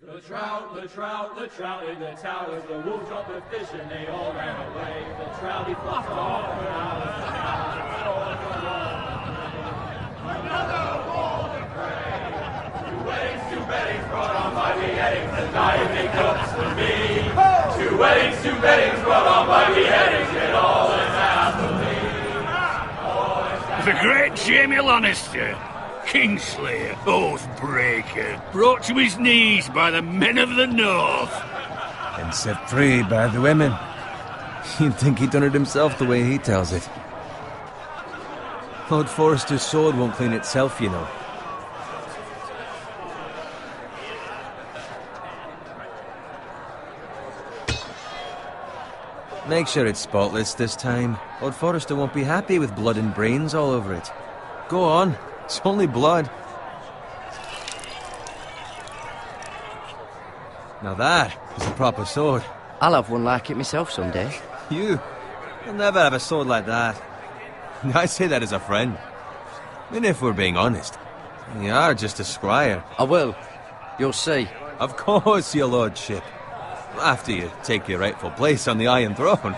The trout in the towers, the wolves dropped the fish and they all ran away. The trout he flopped off for hours. Another wall to pray. Two weddings brought on by beheadings, and diving cups for me. 2 weddings brought on by beheadings, and all is happily. The great Jamie Lannister, Kingslayer, Oathbreaker, brought to his knees by the men of the North. And set free by the women. You'd think he'd done it himself the way he tells it. Lord Forrester's sword won't clean itself, you know. Make sure it's spotless this time. Lord Forrester won't be happy with blood and brains all over it. Go on. It's only blood. Now that is a proper sword. I'll have one like it myself someday. You'll never have a sword like that. I say that as a friend. And if we're being honest, you are just a squire. I will. You'll see. Of course, your lordship. After you take your rightful place on the Iron Throne.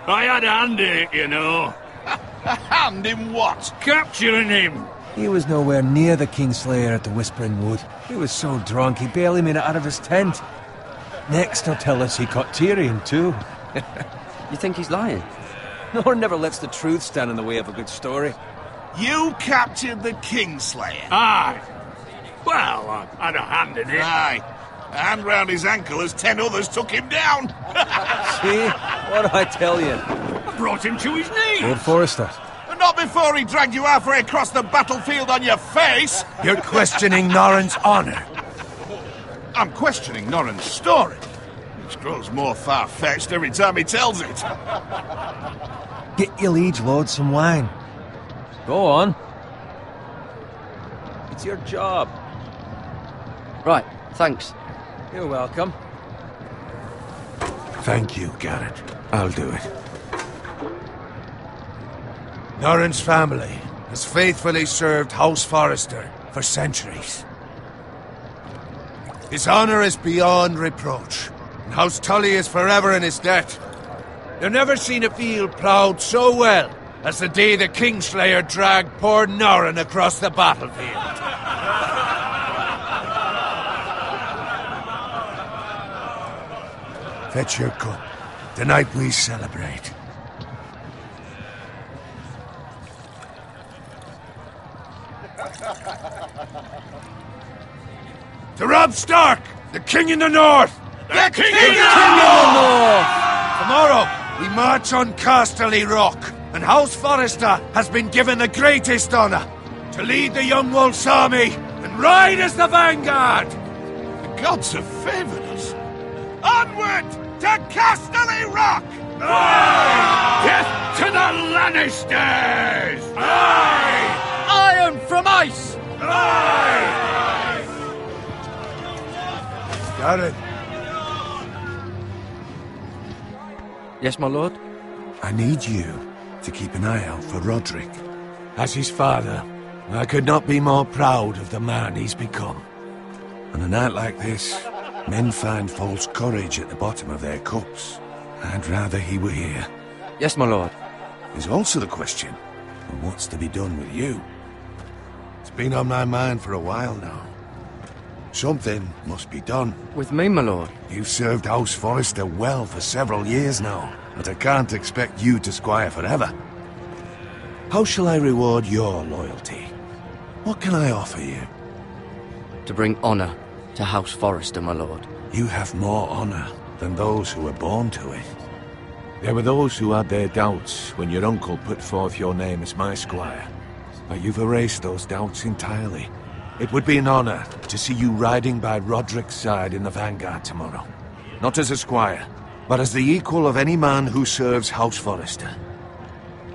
I had a hand in it, you know. A hand in what? Capturing him. He was nowhere near the Kingslayer at the Whispering Wood. He was so drunk he barely made it out of his tent. Next he'll tell us he caught Tyrion too. You think he's lying? Nor never lets the truth stand in the way of a good story. You captured the Kingslayer? Aye. Well, I had a hand in it. Aye. A hand round his ankle as 10 others took him down. See? What do I tell you? I brought him to his knees. Lord Forrester. Not before he dragged you halfway across the battlefield on your face. You're questioning Norrin's honor. I'm questioning Norrin's story, which grows more far-fetched every time he tells it. Get your liege lord some wine. Go on. It's your job. Right, thanks. You're welcome. Thank you, Garrett. I'll do it. Norrin's family has faithfully served House Forrester for centuries. His honor is beyond reproach, and House Tully is forever in his debt. They've never seen a field ploughed so well as the day the Kingslayer dragged poor Norrin across the battlefield. Fetch your cup. Tonight we celebrate. To Robb Stark, the King in the North! The King in the North! Tomorrow, we march on Casterly Rock, and House Forrester has been given the greatest honor to lead the Young Wolf's army and ride as the vanguard! The gods have favored us. Onward to Casterly Rock! Aye! Death to the Lannisters! Aye! Iron from ice! Aye! Garrett, Yes, my lord? I need you to keep an eye out for Roderick. As his father, I could not be more proud of the man he's become. On a night like this, men find false courage at the bottom of their cups. I'd rather he were here. Yes, my lord. There's also the question of what's to be done with you. It's been on my mind for a while now. Something must be done. With me, my lord? You've served House Forrester well for several years now, but I can't expect you to squire forever. How shall I reward your loyalty? What can I offer you? To bring honor to House Forrester, my lord. You have more honor than those who were born to it. There were those who had their doubts when your uncle put forth your name as my squire. But you've erased those doubts entirely. It would be an honor to see you riding by Roderick's side in the vanguard tomorrow. Not as a squire, but as the equal of any man who serves House Forrester.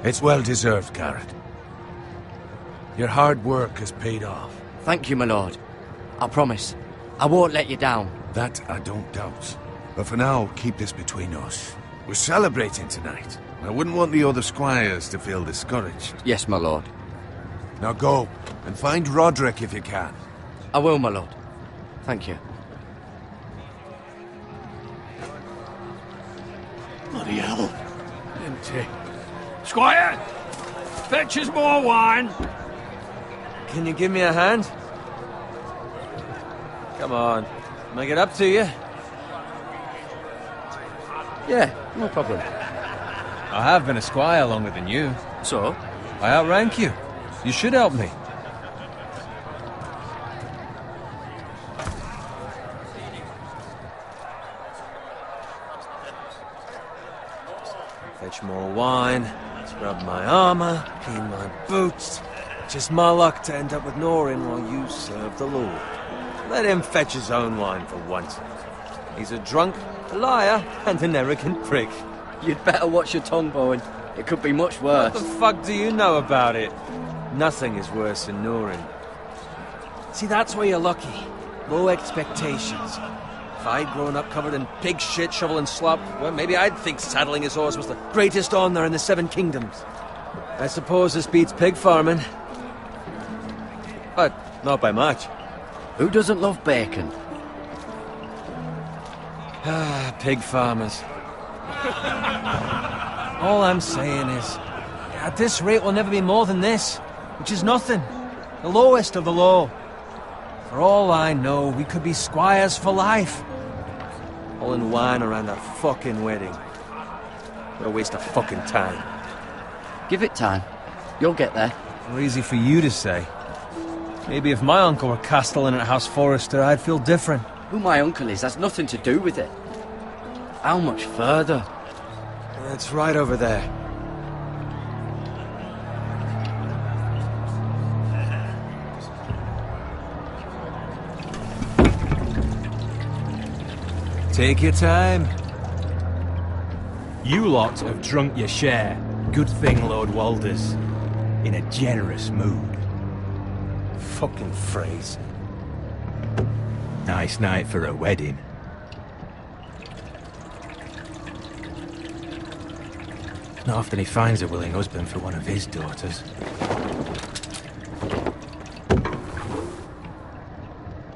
It's well deserved, Garrett. Your hard work has paid off. Thank you, my lord. I promise. I won't let you down. That I don't doubt. But for now, keep this between us. We're celebrating tonight. I wouldn't want the other squires to feel discouraged. Yes, my lord. Now go, and find Roderick if you can. I will, my lord. Thank you. Bloody hell. Empty. Squire! Fetch us more wine. Can you give me a hand? Come on. Make it up to you. Yeah, no problem. I have been a squire longer than you. So? I outrank you. You should help me. Fetch more wine, scrub my armor, clean my boots. Just my luck to end up with Norin while you serve the Lord. Let him fetch his own wine for once. He's a drunk, a liar, and an arrogant prick. You'd better watch your tongue, Bowen. It could be much worse. What the fuck do you know about it? Nothing is worse than Norin. See, that's where you're lucky. Low expectations. If I'd grown up covered in pig shit, shovel and slop, well, maybe I'd think saddling his horse was the greatest honor in the Seven Kingdoms. I suppose this beats pig farming. But not by much. Who doesn't love bacon? Ah, pig farmers. All I'm saying is, at this rate we'll never be more than this, which is nothing. The lowest of the low. For all I know, we could be squires for life. All in wine around a fucking wedding. What a waste of fucking time. Give it time. You'll get there. More easy for you to say. Maybe if my uncle were castellan at House Forrester, I'd feel different. Who my uncle is has nothing to do with it. How much further? It's right over there. Take your time. You lot have drunk your share. Good thing Lord Walder's in a generous mood. Fucking phrase. Nice night for a wedding. Not often he finds a willing husband for one of his daughters.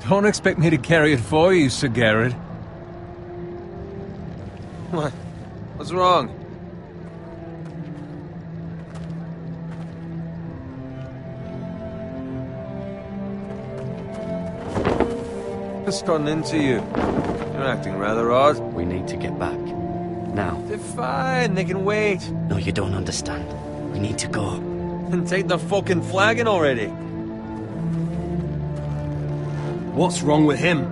Don't expect me to carry it for you, Sir Garrett. What? What's wrong? What's gotten into you? You're acting rather odd. We need to get back. Now. They're fine, they can wait. No, you don't understand. We need to go. And take the fucking flagon already. What's wrong with him?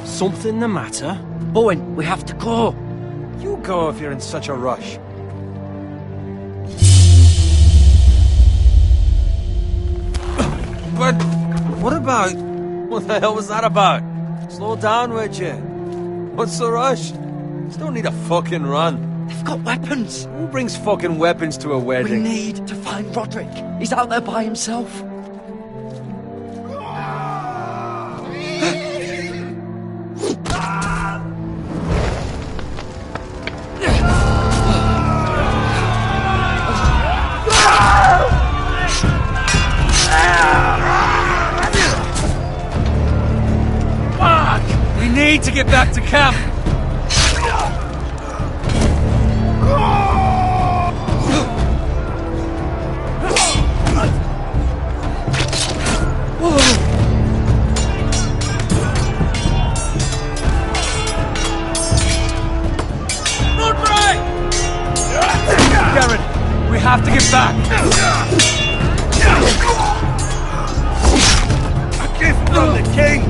Something the matter? Bowen, we have to go. You go if you're in such a rush. But what about... What the hell was that about? Slow down, would you? What's the rush? Just don't need a fucking run. They've got weapons. Who brings fucking weapons to a We wedding? need to find Roderick. He's out there by himself. We need to get back to camp. Garrett, we have to get back. A gift from the king.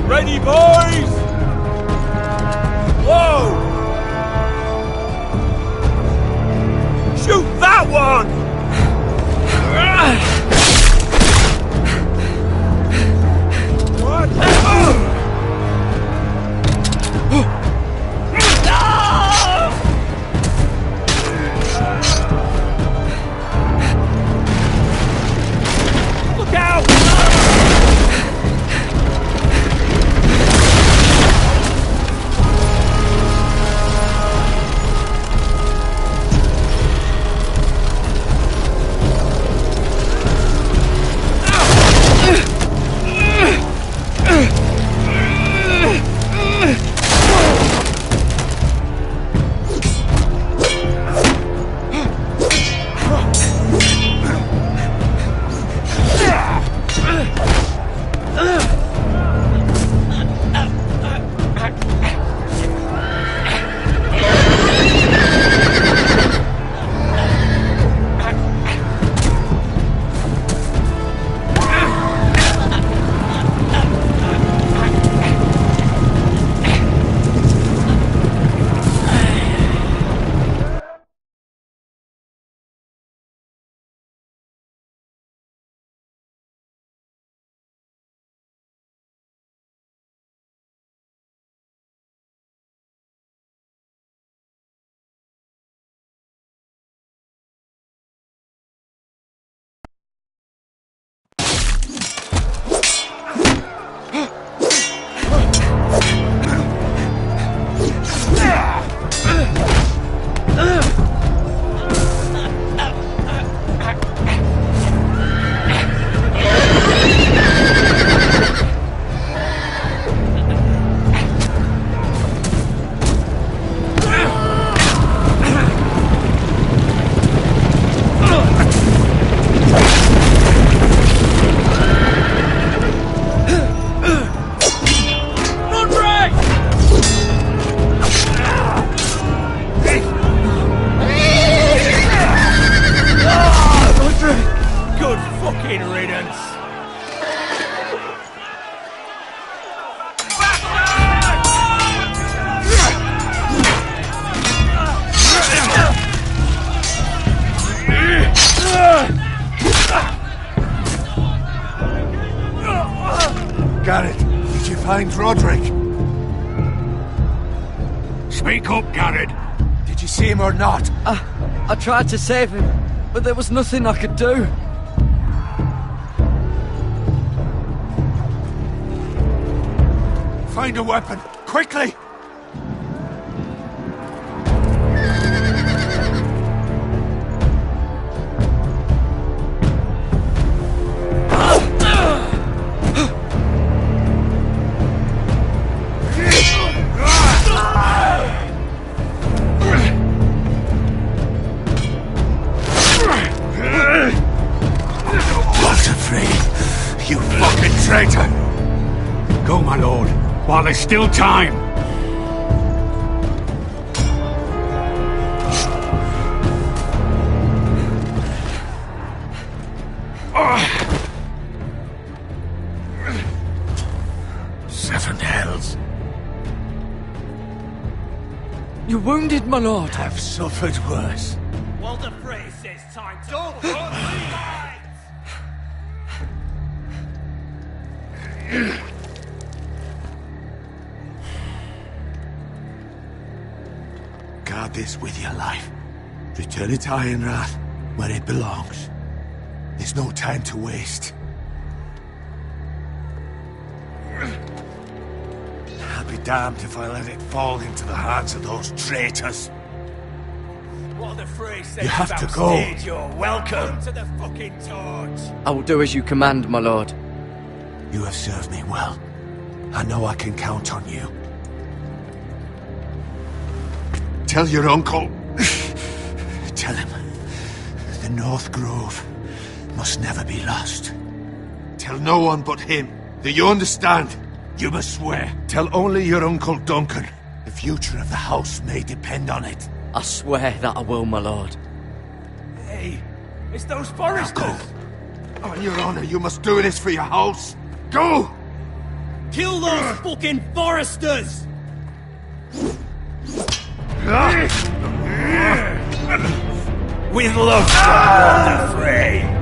Ready, boys! Whoa! Shoot that one! find Roderick? Speak up, Garrett. Did you see him or not? I tried to save him, but there was nothing I could do. Find a weapon, quickly! You fucking traitor! Go, my lord, while there's still time. Seven hells. You're wounded, my lord. Have suffered worse. Walder Frey says time to... Don't run, Guard this with your life. Return it to Ironrath, where it belongs. There's no time to waste. I'll be damned if I let it fall into the hands of those traitors. Walder Frey says You have to go. You're welcome to the fucking torch. I will do as you command, my lord. You have served me well. I know I can count on you. Tell your uncle. Tell him. The North Grove must never be lost. Tell no one but him. Do you understand? You must swear. Tell only your Uncle Duncan. The future of the house may depend on it. I swear that I will, my lord. Hey, it's those foresters. Now go. On your honor, you must do this for your house. Go! Kill those fucking foresters! With love, Walder Frey.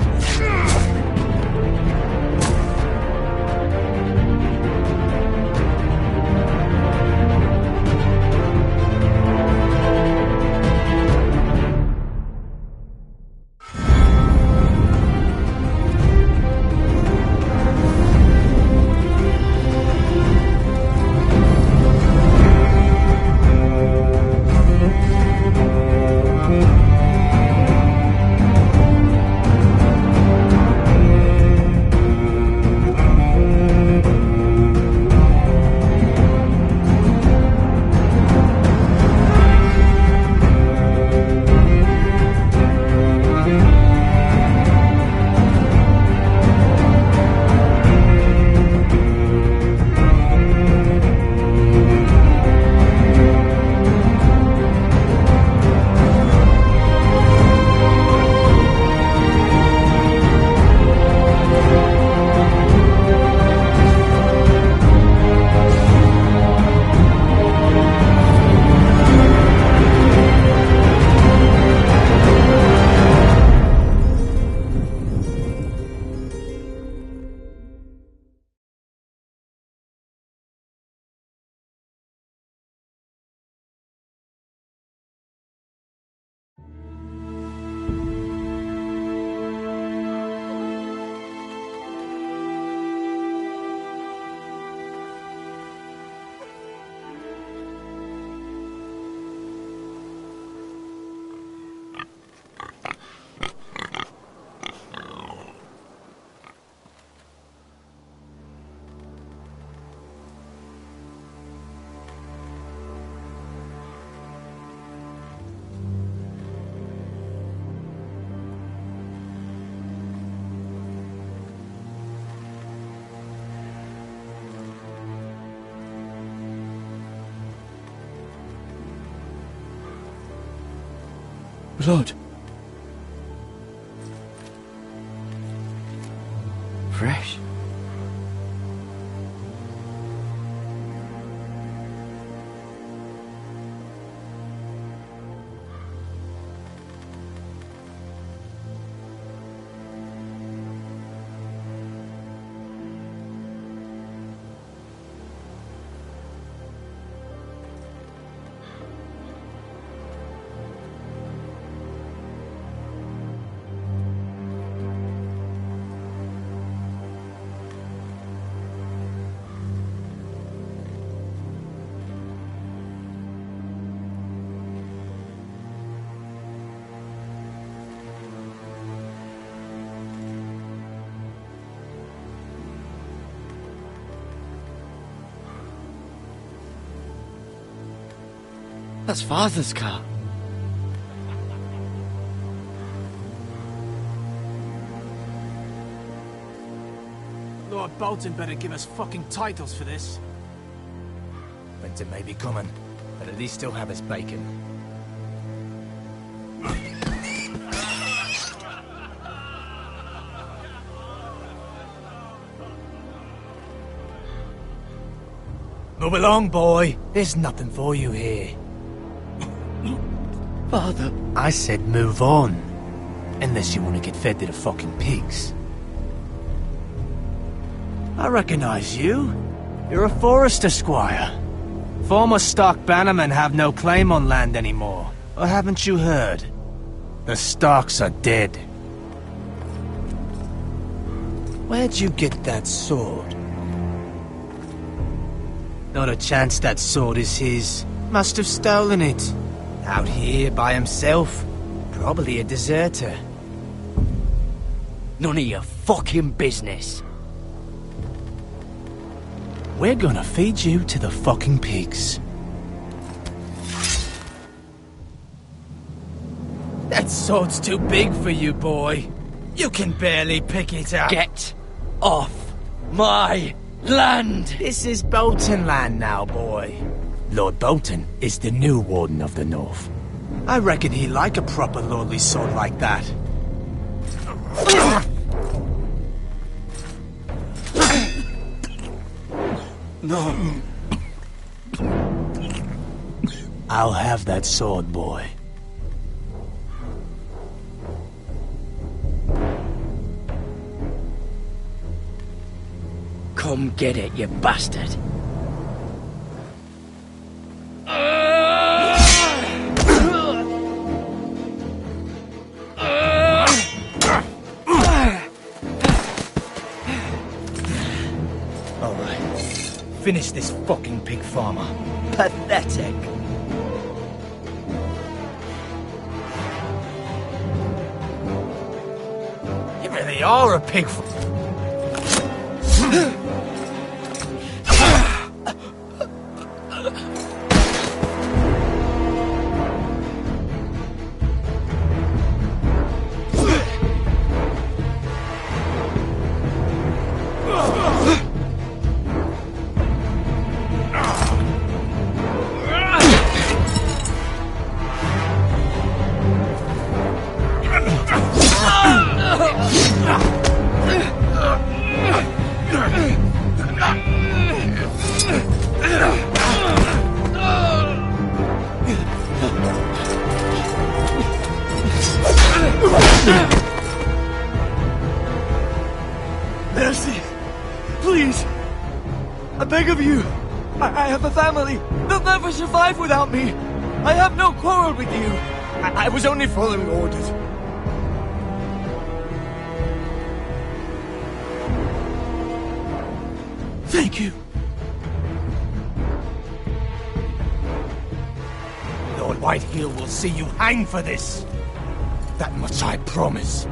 Blood. Fresh. That's Father's car. Lord Bolton better give us fucking titles for this. Winter may be coming, but at least he'll have his bacon. Move along, boy. There's nothing for you here. Father. I said move on. Unless you want to get fed to the fucking pigs. I recognize you. You're a Forester squire. Former Stark bannermen have no claim on land anymore. Or haven't you heard? The Starks are dead. Where'd you get that sword? Not a chance that sword is his. Must have stolen it. Out here by himself. Probably a deserter. None of your fucking business. We're gonna feed you to the fucking pigs. That sword's too big for you, boy. You can barely pick it up. Get off my land! This is Bolton land now, boy. Lord Bolton is the new Warden of the North. I reckon he'd like a proper lordly sword like that. No. I'll have that sword, boy. Come get it, you bastard. Finish this fucking pig farmer. Pathetic. You really are a pig. Mercy! Please! I beg of you! I have a family! They'll never survive without me! I have no quarrel with you! I was only following orders. Thank you. Lord Whitehill will see you hang for this. That much I promise.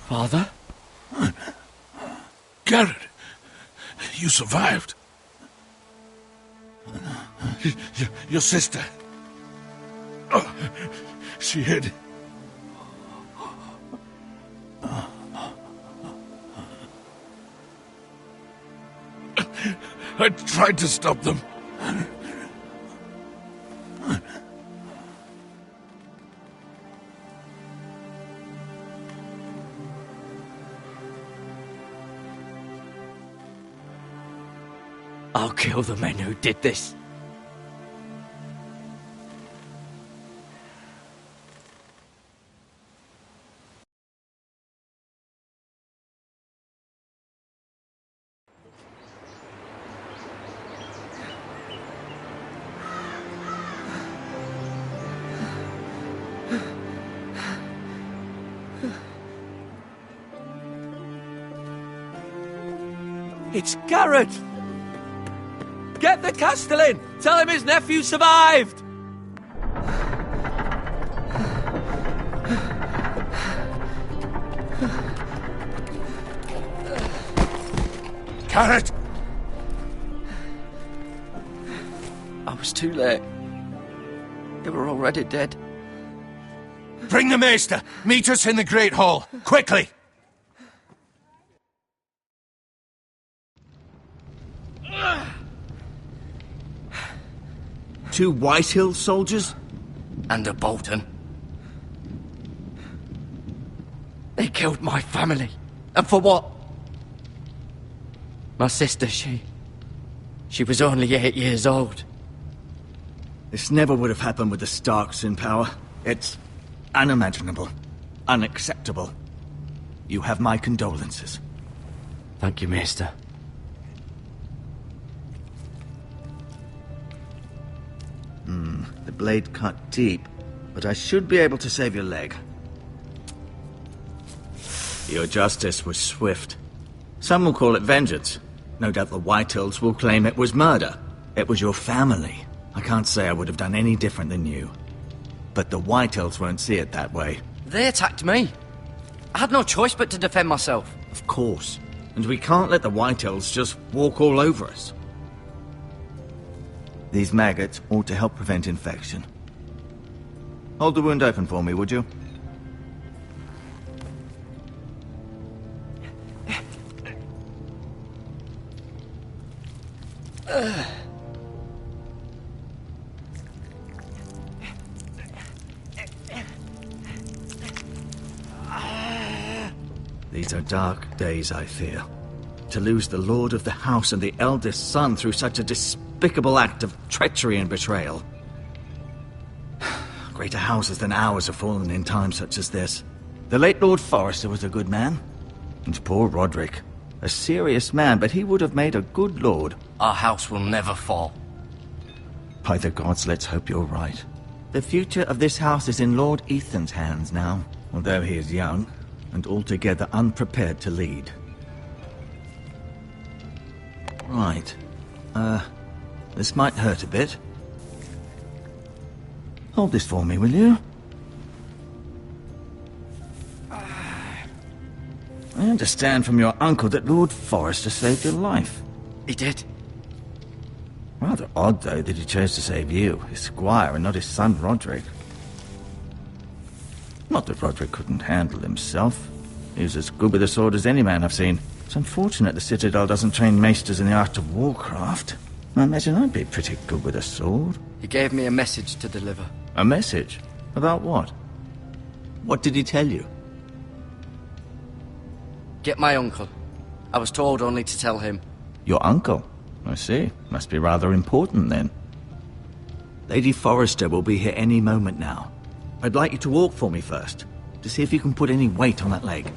Father? Garrett, you survived. Your sister. Oh, she hid. I tried to stop them. I'll kill the men who did this. It's Garrett! Get the Castellan! Tell him his nephew survived! Garrett! I was too late. They were already dead. Bring the maester! Meet us in the Great Hall! Quickly! Two Whitehill soldiers? And a Bolton. They killed my family. And for what? My sister, she was only 8 years old. This never would have happened with the Starks in power. It's unimaginable. Unacceptable. You have my condolences. Thank you, Maester. The blade cut deep, but I should be able to save your leg. Your justice was swift. Some will call it vengeance. No doubt the Whitehills will claim it was murder. It was your family. I can't say I would have done any different than you. But the Whitehills won't see it that way. They attacked me. I had no choice but to defend myself. Of course. And we can't let the Whitehills just walk all over us. These maggots ought to help prevent infection. Hold the wound open for me, would you? These are dark days, I fear. To lose the lord of the house and the eldest son through such a despicable act of treachery and betrayal. Greater houses than ours have fallen in times such as this. The late Lord Forrester was a good man. And poor Roderick. A serious man, but he would have made a good lord. Our house will never fall. By the gods, let's hope you're right. The future of this house is in Lord Ethan's hands now, although he is young and altogether unprepared to lead. Right. This might hurt a bit. Hold this for me, will you? I understand from your uncle that Lord Forrester saved your life. He did. Rather odd, though, that he chose to save you, his squire, and not his son Roderick. Not that Roderick couldn't handle himself. He was as good with a sword as any man I've seen. It's unfortunate the Citadel doesn't train maesters in the art of warcraft. I imagine I'd be pretty good with a sword. He gave me a message to deliver. A message? About what? What did he tell you? Get my uncle. I was told only to tell him. Your uncle? I see. Must be rather important, then. Lady Forrester will be here any moment now. I'd like you to walk for me first, to see if you can put any weight on that leg.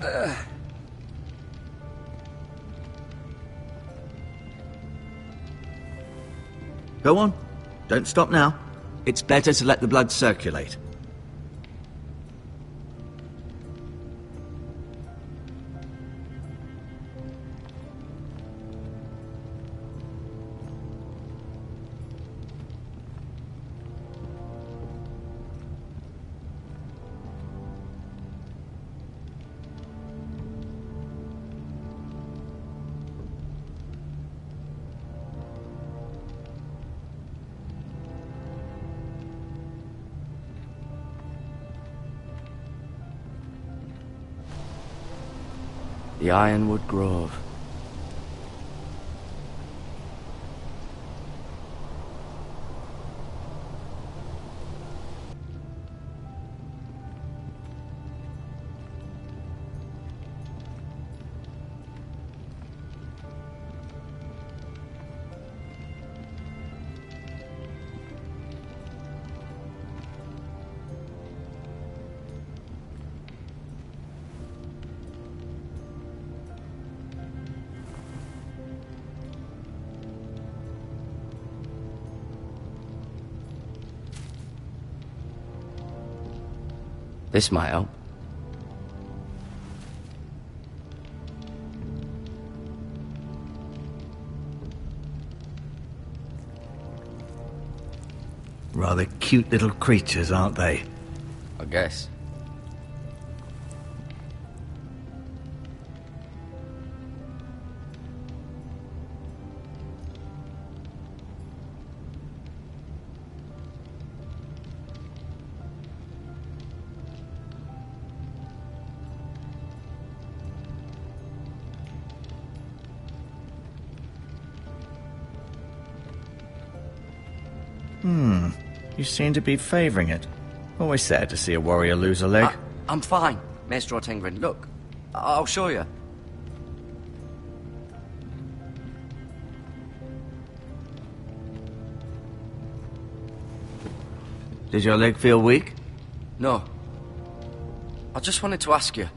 Go on. Don't stop now. It's better to let the blood circulate. The Ironwood Grove. This might help. Rather cute little creatures, aren't they? I guess. You seem to be favouring it. Always sad to see a warrior lose a leg. I'm fine, Maestro Tingrin. Look, I'll show you. Did your leg feel weak? No. I just wanted to ask you.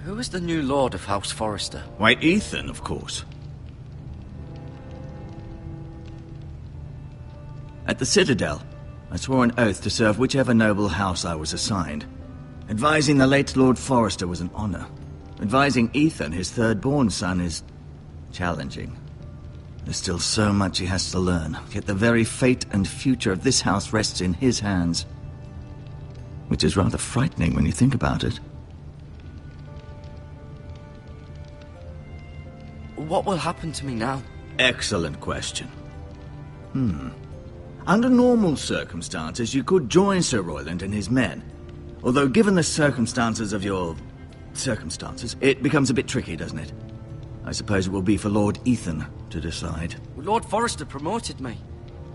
Who is the new Lord of House Forrester? Why, Ethan, of course. At the Citadel, I swore an oath to serve whichever noble house I was assigned. Advising the late Lord Forrester was an honor. Advising Ethan, his third-born son, is challenging. There's still so much he has to learn, yet the very fate and future of this house rests in his hands. Which is rather frightening when you think about it. What will happen to me now? Excellent question. Under normal circumstances, you could join Sir Royland and his men. Although given the circumstances of your... circumstances, it becomes a bit tricky, doesn't it? I suppose it will be for Lord Ethan to decide. Lord Forrester promoted me.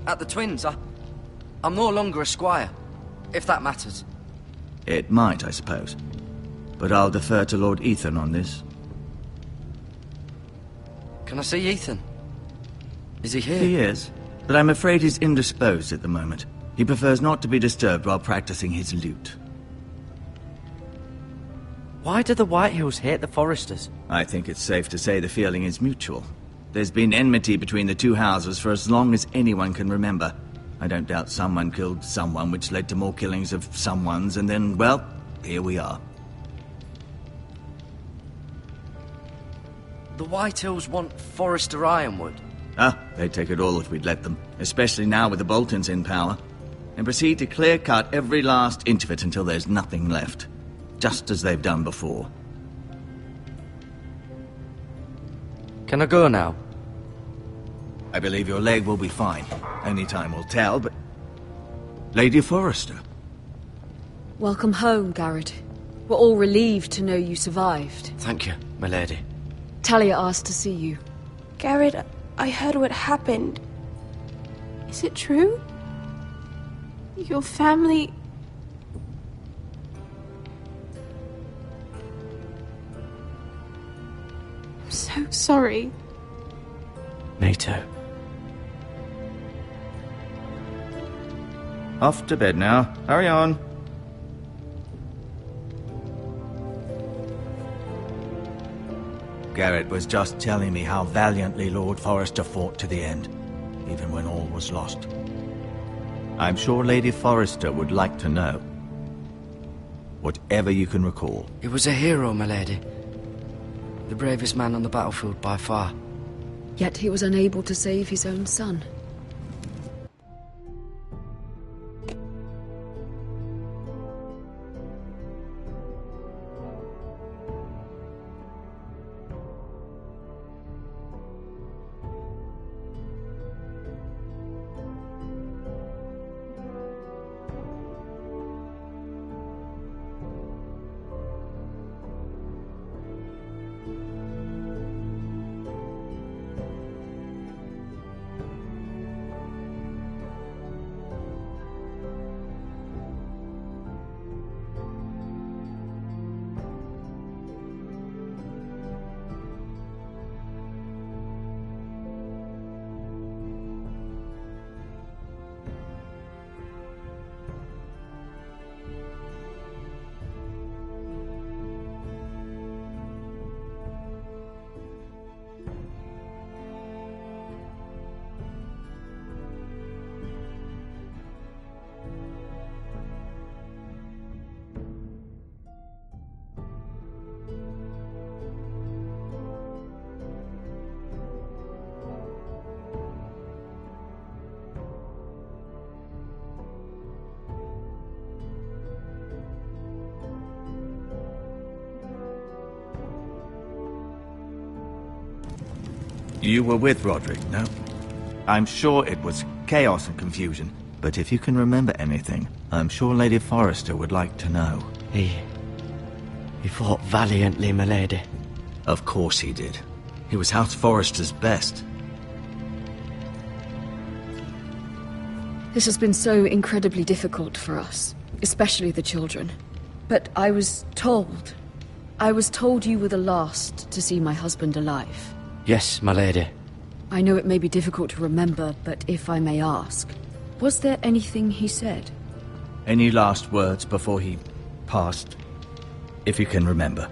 At the Twins, I'm no longer a squire, if that matters. It might, I suppose. But I'll defer to Lord Ethan on this. Can I see Ethan? Is he here? He is, but I'm afraid he's indisposed at the moment. He prefers not to be disturbed while practicing his lute. Why do the Whitehills hate the Forresters? I think it's safe to say the feeling is mutual. There's been enmity between the two houses for as long as anyone can remember. I don't doubt someone killed someone, which led to more killings of someones, and then, well, here we are. The Whitehills want Forrester Ironwood. They'd take it all if we'd let them, especially now with the Boltons in power, and proceed to clear-cut every last inch of it until there's nothing left, just as they've done before. Can I go now? I believe your leg will be fine. Only time will tell, but... Lady Forrester. Welcome home, Garrett. We're all relieved to know you survived. Thank you, my lady. Talia asked to see you. Garrett, I heard what happened. Is it true? Your family... I'm so sorry. Me too. Off to bed now. Hurry on. Garrett was just telling me how valiantly Lord Forrester fought to the end, even when all was lost. I'm sure Lady Forrester would like to know. Whatever you can recall. He was a hero, my lady. The bravest man on the battlefield by far. Yet he was unable to save his own son. You were with Roderick, no? I'm sure it was chaos and confusion, but if you can remember anything, I'm sure Lady Forrester would like to know. He fought valiantly, my lady. Of course he did. He was House Forrester's best. This has been so incredibly difficult for us, especially the children. But I was told you were the last to see my husband alive. Yes, my lady. I know it may be difficult to remember, but if I may ask, was there anything he said? Any last words before he passed? If you can remember.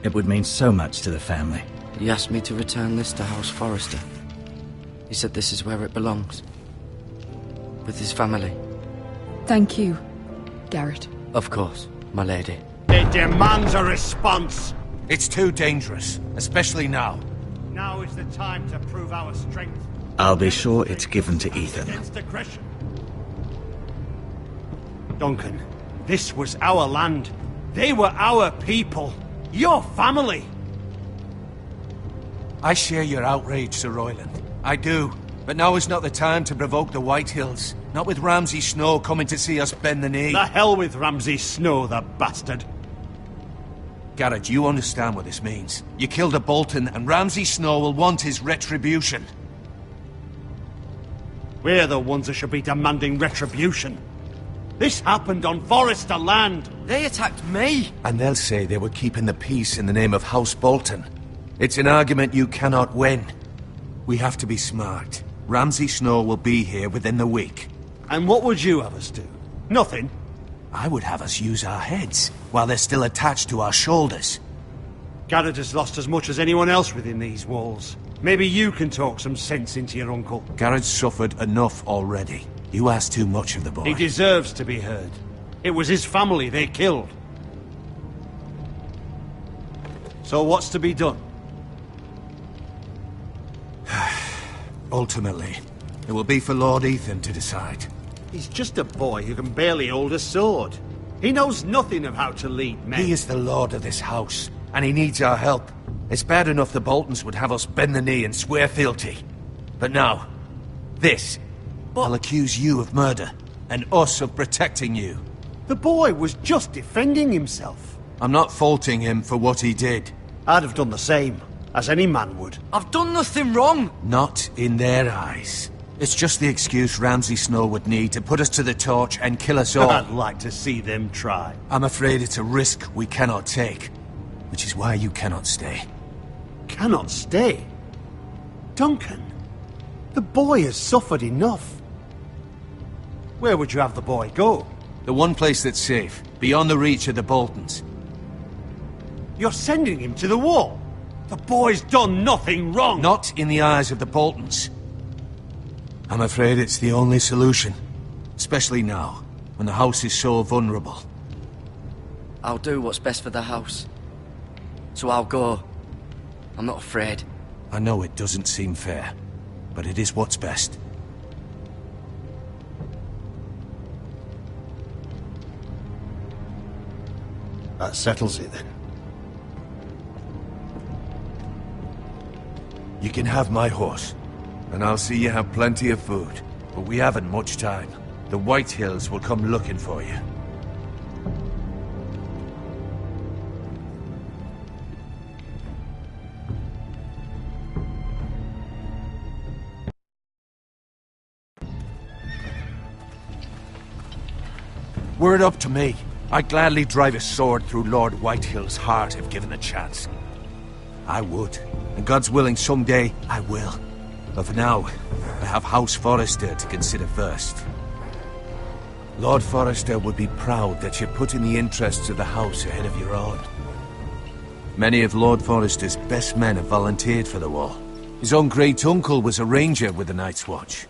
It would mean so much to the family. He asked me to return this to House Forrester. He said this is where it belongs. With his family. Thank you, Garrett. Of course, my lady. It demands a response. It's too dangerous, especially now. Now is the time to prove our strength. I'll be sure it's given to Ethan. Against aggression. Duncan, this was our land. They were our people. Your family. I share your outrage, Sir Royland. I do. But now is not the time to provoke the Whitehills. Not with Ramsay Snow coming to see us bend the knee. The hell with Ramsay Snow, the bastard. Garrett, you understand what this means. You killed a Bolton, and Ramsay Snow will want his retribution. We're the ones that should be demanding retribution. This happened on Forrester land. They attacked me. And they'll say they were keeping the peace in the name of House Bolton. It's an argument you cannot win. We have to be smart. Ramsay Snow will be here within the week. And what would you have us do? Nothing. I would have us use our heads, while they're still attached to our shoulders. Garrett has lost as much as anyone else within these walls. Maybe you can talk some sense into your uncle. Garrett's suffered enough already. You ask too much of the boy. He deserves to be heard. It was his family they killed. So what's to be done? Ultimately, it will be for Lord Ethan to decide. He's just a boy who can barely hold a sword. He knows nothing of how to lead men. He is the lord of this house, and he needs our help. It's bad enough the Boltons would have us bend the knee and swear fealty. But now, this. I'll accuse you of murder, and us of protecting you. The boy was just defending himself. I'm not faulting him for what he did. I'd have done the same, as any man would. I've done nothing wrong. Not in their eyes. It's just the excuse Ramsay Snow would need to put us to the torch and kill us all. I'd like to see them try. I'm afraid it's a risk we cannot take, which is why you cannot stay. Cannot stay? Duncan, the boy has suffered enough. Where would you have the boy go? The one place that's safe, beyond the reach of the Boltons. You're sending him to the wall? The boy's done nothing wrong! Not in the eyes of the Boltons. I'm afraid it's the only solution. Especially now, when the house is so vulnerable. I'll do what's best for the house. So I'll go. I'm not afraid. I know it doesn't seem fair, but it is what's best. That settles it, then. You can have my horse, and I'll see you have plenty of food. But we haven't much time. The Whitehills will come looking for you. Were it up to me, I'd gladly drive a sword through Lord Whitehill's heart if given the chance. I would, and God's willing someday I will. But for now, I have House Forrester to consider first. Lord Forrester would be proud that you're putting the interests of the house ahead of your own. Many of Lord Forrester's best men have volunteered for the war. His own great-uncle was a ranger with the Night's Watch.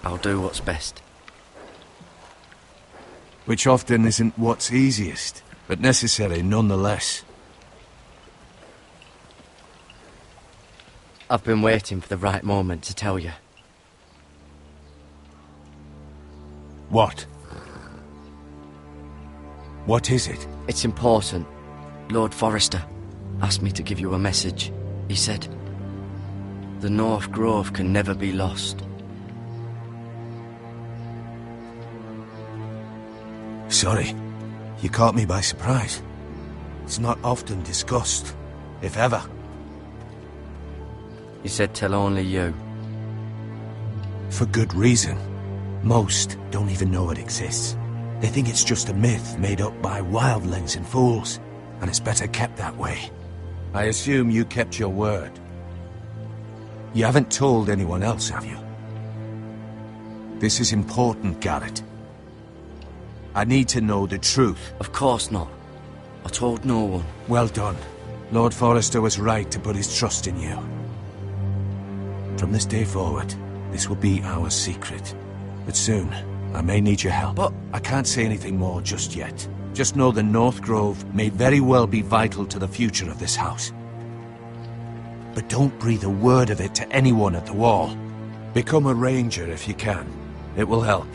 I'll do what's best. Which often isn't what's easiest, but necessary nonetheless. I've been waiting for the right moment to tell you. What? What is it? It's important. Lord Forrester asked me to give you a message. He said, the North Grove can never be lost. Sorry, you caught me by surprise. It's not often discussed. if ever. He said tell only you. For good reason. Most don't even know it exists. They think it's just a myth made up by wildlings and fools, and it's better kept that way. I assume you kept your word. You haven't told anyone else, have you? This is important, Garrett. I need to know the truth. Of course not. I told no one. Well done. Lord Forrester was right to put his trust in you. From this day forward, this will be our secret. But soon, I may need your help. But I can't say anything more just yet. Just know the North Grove may very well be vital to the future of this house. But don't breathe a word of it to anyone at the Wall. Become a ranger if you can. It will help.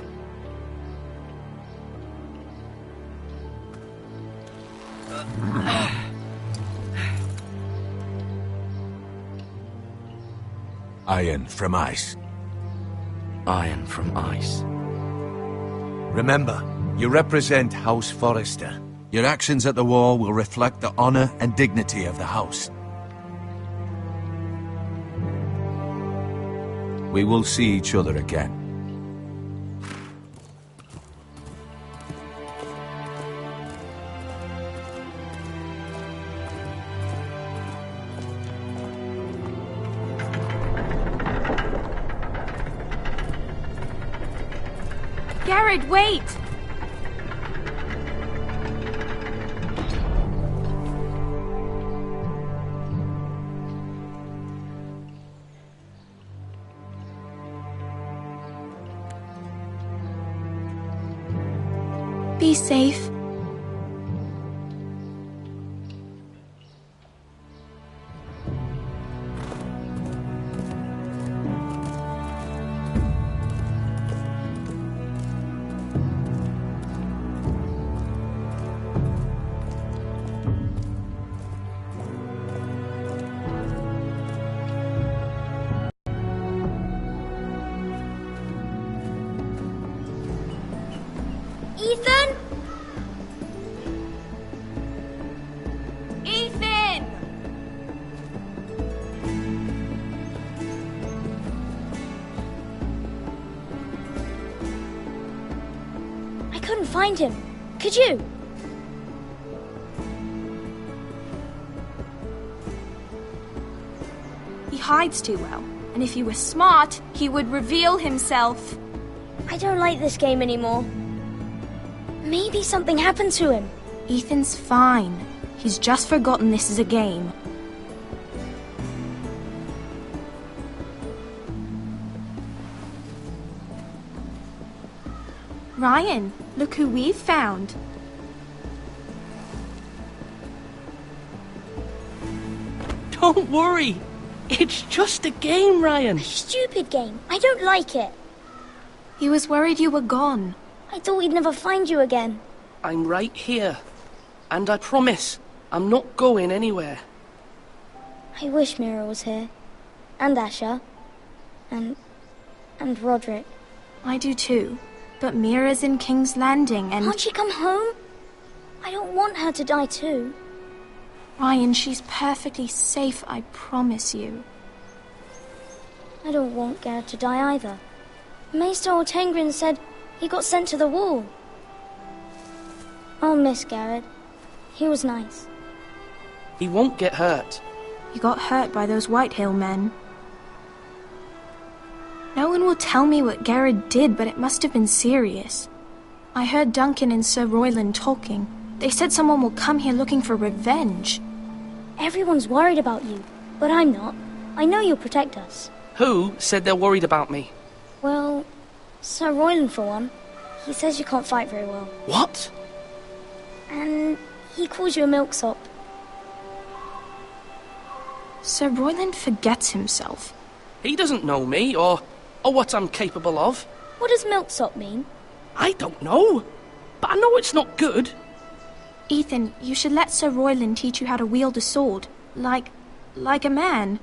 Iron from ice. Iron from ice. Remember, you represent House Forrester. Your actions at the Wall will reflect the honor and dignity of the house. We will see each other again. Garrett, wait! Be safe. Ethan? Ethan! I couldn't find him. Could you? He hides too well, and if he were smart, he would reveal himself. I don't like this game anymore. Maybe something happened to him. Ethan's fine. He's just forgotten this is a game. Ryan, look who we've found. Don't worry. It's just a game, Ryan. A stupid game. I don't like it. He was worried you were gone. I thought we'd never find you again. I'm right here. And I promise, I'm not going anywhere. I wish Mira was here. And Asher. And Roderick. I do too. But Mira's in King's Landing and... Can't she come home? I don't want her to die too. Ryan, she's perfectly safe, I promise you. I don't want Garrett to die either. Maester Ortengrin said he got sent to the Wall. I'll miss Garrett. He was nice. He won't get hurt. He got hurt by those Whitehill men. No one will tell me what Garrett did, but it must have been serious. I heard Duncan and Sir Royland talking. They said someone will come here looking for revenge. Everyone's worried about you, but I'm not. I know you'll protect us. Who said they're worried about me? Well, Sir Royland for one. He says you can't fight very well. What? And he calls you a milksop. Sir Royland forgets himself. He doesn't know me, or what I'm capable of. What does milksop mean? I don't know, but I know it's not good. Ethan, you should let Sir Royland teach you how to wield a sword. Like a man.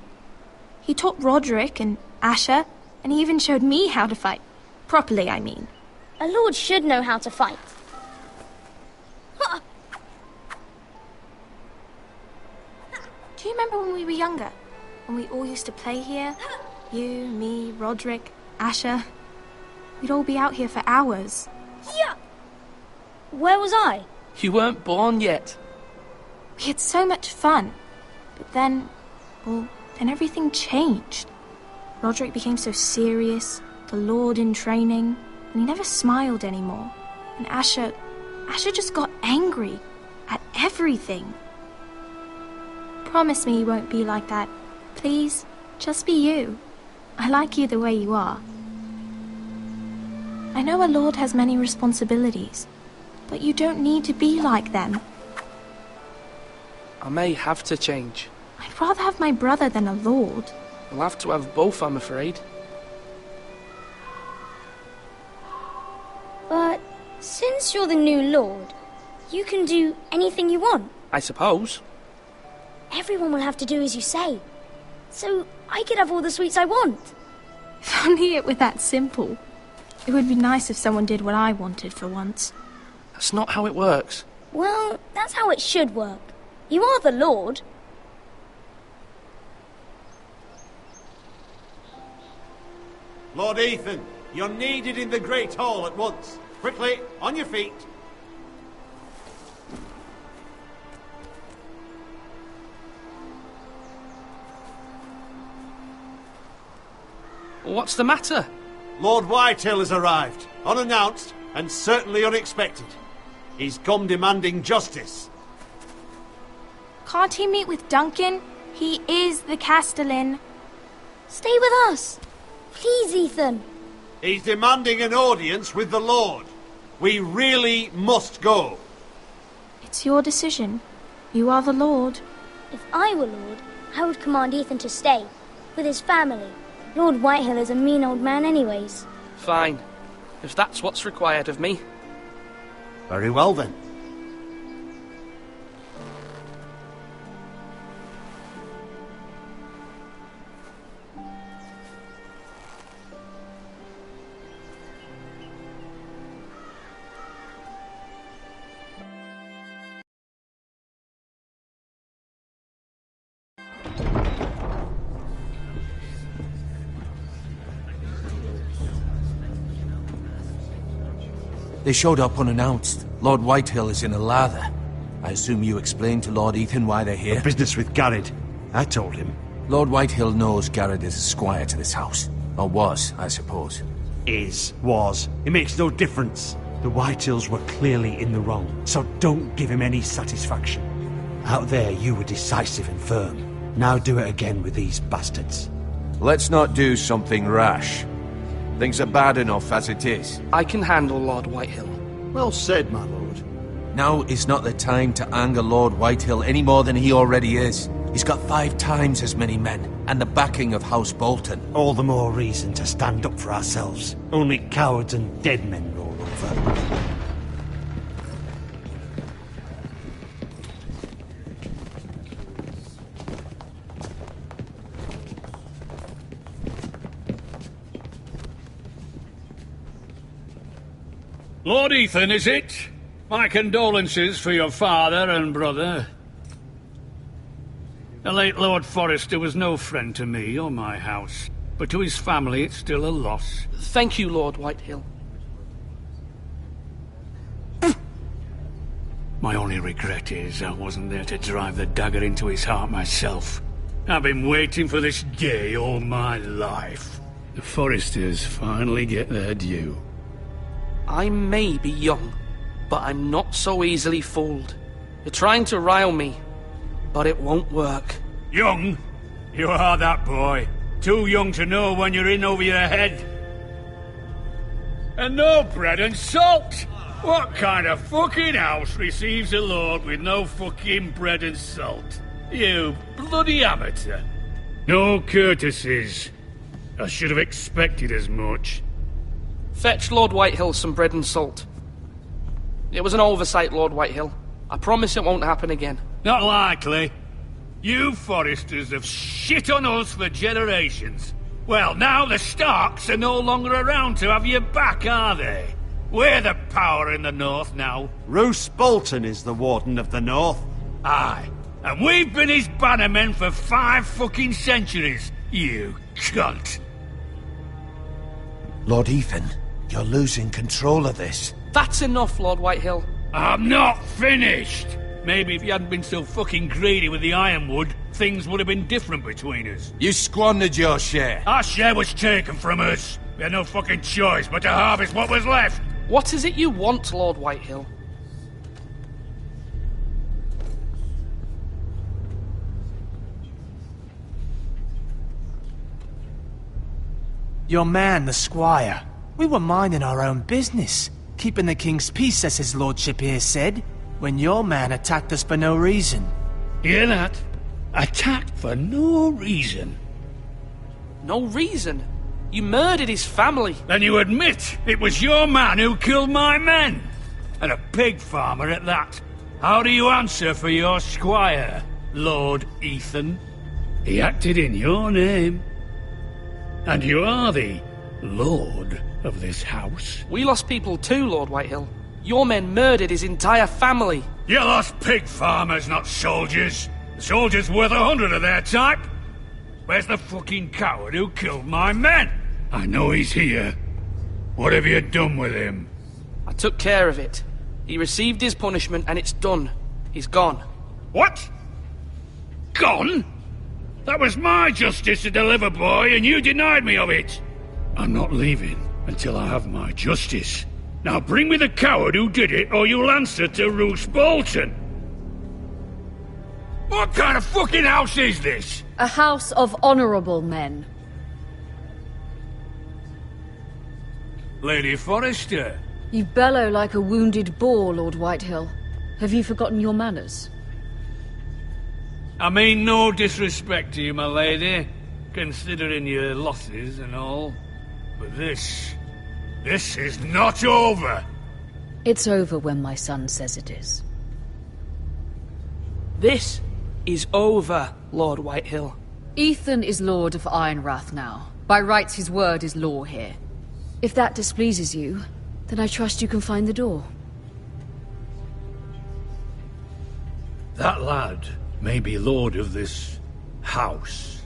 He taught Roderick and Asher, and he even showed me how to fight. Properly, I mean. A lord should know how to fight. Do you remember when we were younger? When we all used to play here? You, me, Roderick, Asher. We'd all be out here for hours. Yeah! Where was I? You weren't born yet. We had so much fun. But then, well, then everything changed. Roderick became so serious, the Lord in training, and he never smiled anymore. And Asher just got angry at everything. Promise me you won't be like that. Please, just be you. I like you the way you are. I know a lord has many responsibilities, but you don't need to be like them. I may have to change. I'd rather have my brother than a lord. We'll have to have both, I'm afraid. But since you're the new lord, you can do anything you want. I suppose. Everyone will have to do as you say. So I could have all the sweets I want. If only it were that simple. It would be nice if someone did what I wanted for once. That's not how it works. Well, that's how it should work. You are the lord. Lord Ethan, you're needed in the Great Hall at once. Quickly, on your feet. What's the matter? Lord Whitehill has arrived, unannounced and certainly unexpected. He's come demanding justice. Can't he meet with Duncan? He is the Castellan. Stay with us. Please, Ethan. He's demanding an audience with the Lord. We really must go. It's your decision. You are the Lord. If I were Lord, I would command Ethan to stay, with his family. Lord Whitehill is a mean old man anyways. Fine. If that's what's required of me. Very well then. They showed up unannounced. Lord Whitehill is in a lather. I assume you explained to Lord Ethan why they're here? The business with Garrett. I told him. Lord Whitehill knows Garrett is a squire to this house. Or was, I suppose. Was. It makes no difference. The Whitehills were clearly in the wrong, so don't give him any satisfaction. Out there, you were decisive and firm. Now do it again with these bastards. Let's not do something rash. Things are bad enough as it is. I can handle Lord Whitehill. Well said, my lord. Now is not the time to anger Lord Whitehill any more than he already is. He's got 5 times as many men, and the backing of House Bolton. All the more reason to stand up for ourselves. Only cowards and dead men roll over. Lord Ethan, is it? My condolences for your father and brother. The late Lord Forrester was no friend to me or my house, but to his family it's still a loss. Thank you, Lord Whitehill. My only regret is I wasn't there to drive the dagger into his heart myself. I've been waiting for this day all my life. The Forresters finally get their due. I may be young, but I'm not so easily fooled. You're trying to rile me, but it won't work. Young? You are that boy. Too young to know when you're in over your head. And no bread and salt! What kind of fucking house receives a lord with no fucking bread and salt? You bloody amateur. No courtesies. I should have expected as much. Fetch Lord Whitehill some bread and salt. It was an oversight, Lord Whitehill. I promise it won't happen again. Not likely. You Forresters have shit on us for generations. Well, now the Starks are no longer around to have you back, are they? We're the power in the north now. Roose Bolton is the Warden of the North. Aye, And we've been his bannermen for 5 fucking centuries, you cunt. Lord Ethan, you're losing control of this. That's enough, Lord Whitehill. I'm not finished! Maybe if you hadn't been so fucking greedy with the ironwood, things would have been different between us. You squandered your share. Our share was taken from us. We had no fucking choice but to harvest what was left. What is it you want, Lord Whitehill? Your man, the squire. We were minding our own business, keeping the king's peace, as his lordship here said, when your man attacked us for no reason. Hear that? Attacked for no reason. No reason? You murdered his family. Then you admit it was your man who killed my men. And a pig farmer at that. How do you answer for your squire, Lord Ethan? He acted in your name. And you are the lord of this house. We lost people too, Lord Whitehill. Your men murdered his entire family. You lost pig farmers, not soldiers. The soldiers worth 100 of their type. Where's the fucking coward who killed my men? I know he's here. What have you done with him? I took care of it. He received his punishment and it's done. He's gone. What? Gone? That was my justice to deliver, boy, and you denied me of it. I'm not leaving until I have my justice. Now bring me the coward who did it, or you'll answer to Roose Bolton. What kind of fucking house is this? A house of honorable men. Lady Forrester. You bellow like a wounded boar, Lord Whitehill. Have you forgotten your manners? I mean no disrespect to you, my lady, considering your losses and all. But this is not over. It's over when my son says it is. This is over, Lord Whitehill. Ethan is Lord of Ironrath now. By rights, his word is law here. If that displeases you, then I trust you can find the door. That lad may be lord of this house,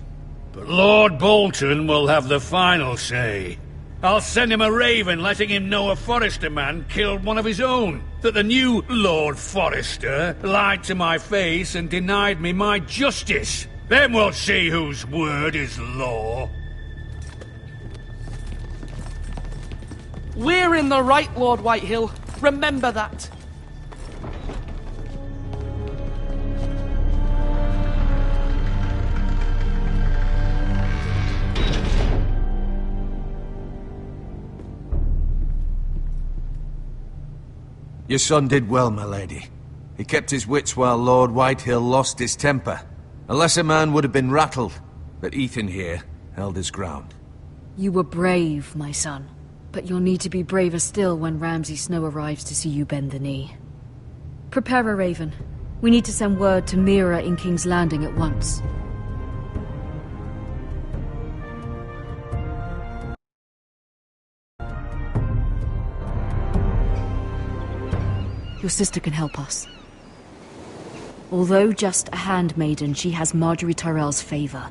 but Lord Bolton will have the final say. I'll send him a raven letting him know a Forrester man killed one of his own, that the new Lord Forrester lied to my face and denied me my justice. Then we'll see whose word is law. We're in the right, Lord Whitehill. Remember that. Your son did well, my lady. He kept his wits while Lord Whitehill lost his temper. A lesser man would have been rattled, but Ethan here held his ground. You were brave, my son. But you'll need to be braver still when Ramsay Snow arrives to see you bend the knee. Prepare a raven. We need to send word to Mira in King's Landing at once. Your sister can help us. Although just a handmaiden, she has Marjorie Tyrell's favor.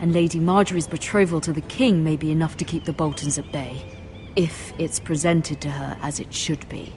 And Lady Marjorie's betrothal to the king may be enough to keep the Boltons at bay. If it's presented to her as it should be.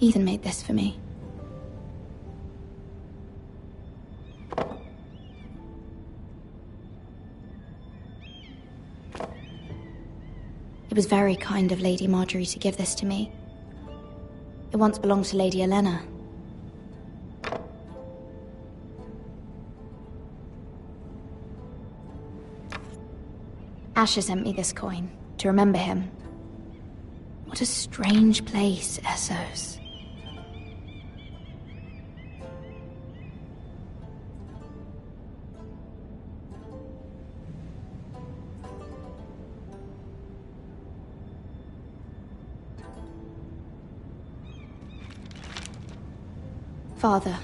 Ethan made this for me. It was very kind of Lady Marjorie to give this to me. It once belonged to Lady Elena. Asher sent me this coin to remember him. What a strange place, Essos. Father,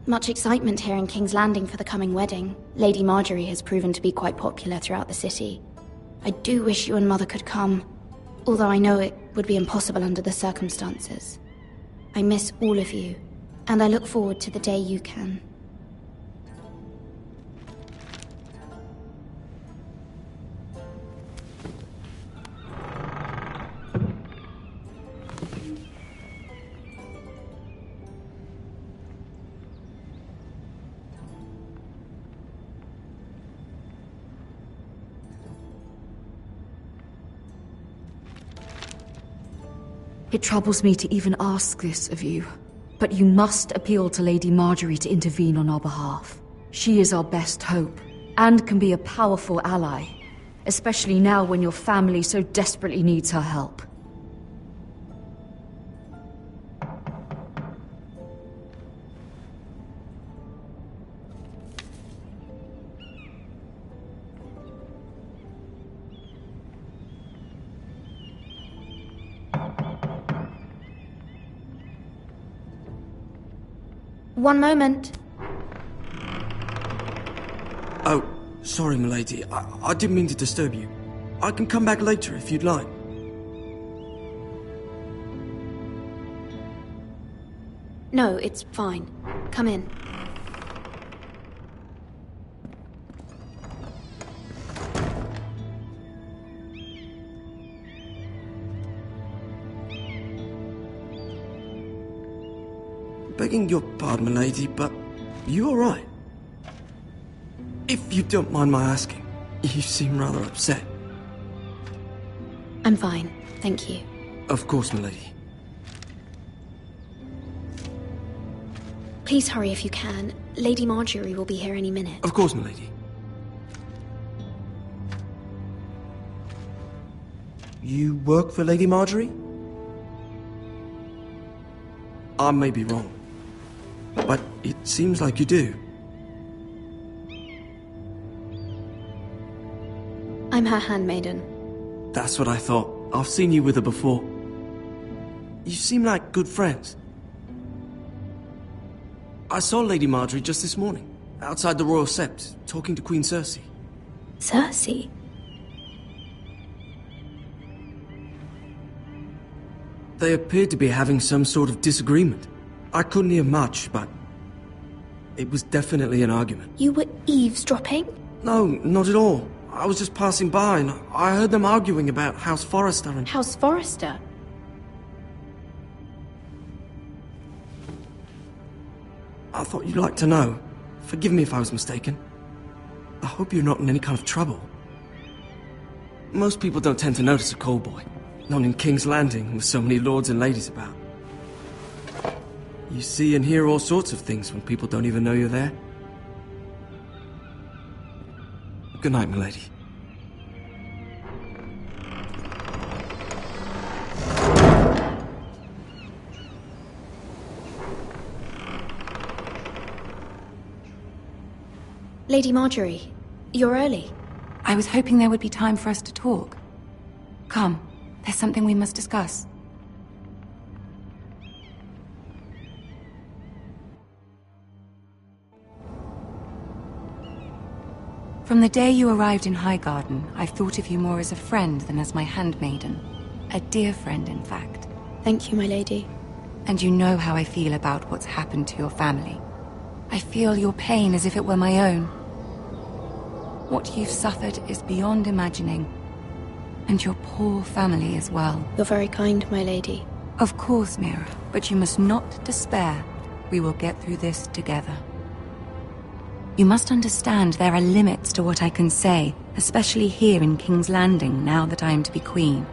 much excitement here in King's Landing for the coming wedding. Lady Marjorie has proven to be quite popular throughout the city. I do wish you and Mother could come, although I know it would be impossible under the circumstances. I miss all of you, and I look forward to the day you can. It troubles me to even ask this of you, but you must appeal to Lady Marjorie to intervene on our behalf. She is our best hope, and can be a powerful ally, especially now when your family so desperately needs her help. One moment. Oh, sorry, milady. I didn't mean to disturb you. I can come back later if you'd like. No, it's fine. Come in. Begging your pardon, milady, but you all right? If you don't mind my asking, you seem rather upset. I'm fine, thank you. Of course, milady. Please hurry if you can. Lady Marjorie will be here any minute. Of course, milady. You work for Lady Marjorie? I may be wrong, but it seems like you do. I'm her handmaiden. That's what I thought. I've seen you with her before. You seem like good friends. I saw Lady Marjorie just this morning, outside the Royal Sept, talking to Queen Cersei. Cersei? They appeared to be having some sort of disagreement. I couldn't hear much, but it was definitely an argument. You were eavesdropping? No, not at all. I was just passing by and I heard them arguing about House Forrester and... House Forrester? I thought you'd like to know. Forgive me if I was mistaken. I hope you're not in any kind of trouble. Most people don't tend to notice a callboy. Not in King's Landing, with so many lords and ladies about. You see and hear all sorts of things when people don't even know you're there. Good night, milady. Lady Marjorie, you're early. I was hoping there would be time for us to talk. Come, there's something we must discuss. From the day you arrived in Highgarden, I've thought of you more as a friend than as my handmaiden. A dear friend, in fact. Thank you, my lady. And you know how I feel about what's happened to your family. I feel your pain as if it were my own. What you've suffered is beyond imagining. And your poor family as well. You're very kind, my lady. Of course, Mira, but you must not despair. We will get through this together. You must understand there are limits to what I can say, especially here in King's Landing, now that I am to be queen.